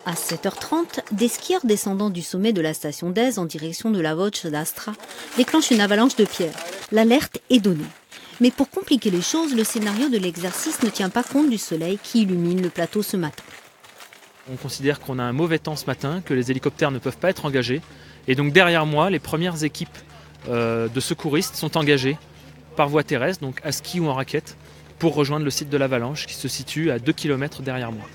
À 7h30, des skieurs descendant du sommet de la station d'Aise en direction de la Voce d'Astra déclenchent une avalanche de pierres. L'alerte est donnée. Mais pour compliquer les choses, le scénario de l'exercice ne tient pas compte du soleil qui illumine le plateau ce matin. On considère qu'on a un mauvais temps ce matin, que les hélicoptères ne peuvent pas être engagés. Et donc derrière moi, les premières équipes de secouristes sont engagées par voie terrestre, donc à ski ou en raquette, pour rejoindre le site de l'avalanche qui se situe à 2 km derrière moi.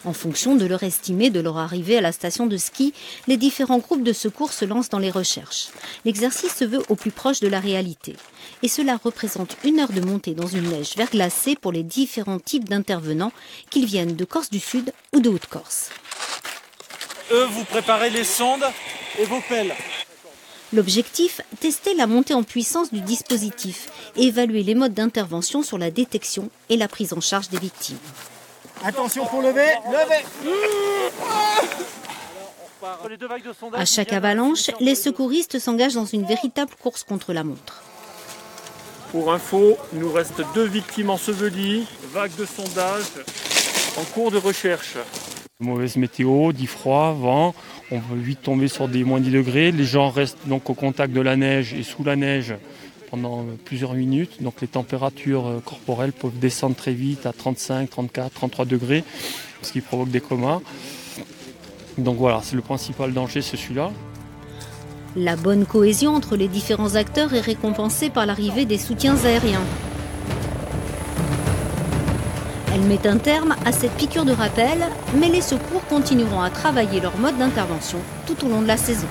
En fonction de l'heure estimée de leur arrivée à la station de ski, les différents groupes de secours se lancent dans les recherches. L'exercice se veut au plus proche de la réalité. Et cela représente 1 heure de montée dans une neige verglacée pour les différents types d'intervenants, qu'ils viennent de Corse du Sud ou de Haute-Corse. Vous préparez les sondes et vos pelles. L'objectif, tester la montée en puissance du dispositif et évaluer les modes d'intervention sur la détection et la prise en charge des victimes. Attention pour lever, levez. À chaque avalanche, les secouristes s'engagent dans une véritable course contre la montre. Pour info, il nous reste 2 victimes ensevelies, vague de sondage en cours de recherche. Mauvaise météo, dit froid, vent, on peut vite tomber sur des moins 10 degrés. Les gens restent donc au contact de la neige et sous la neige pendant plusieurs minutes. Donc les températures corporelles peuvent descendre très vite à 35, 34, 33 degrés, ce qui provoque des comas. Donc voilà, c'est le principal danger, c'est celui-là. La bonne cohésion entre les différents acteurs est récompensée par l'arrivée des soutiens aériens. Elle met un terme à cette piqûre de rappel, mais les secours continueront à travailler leur mode d'intervention tout au long de la saison.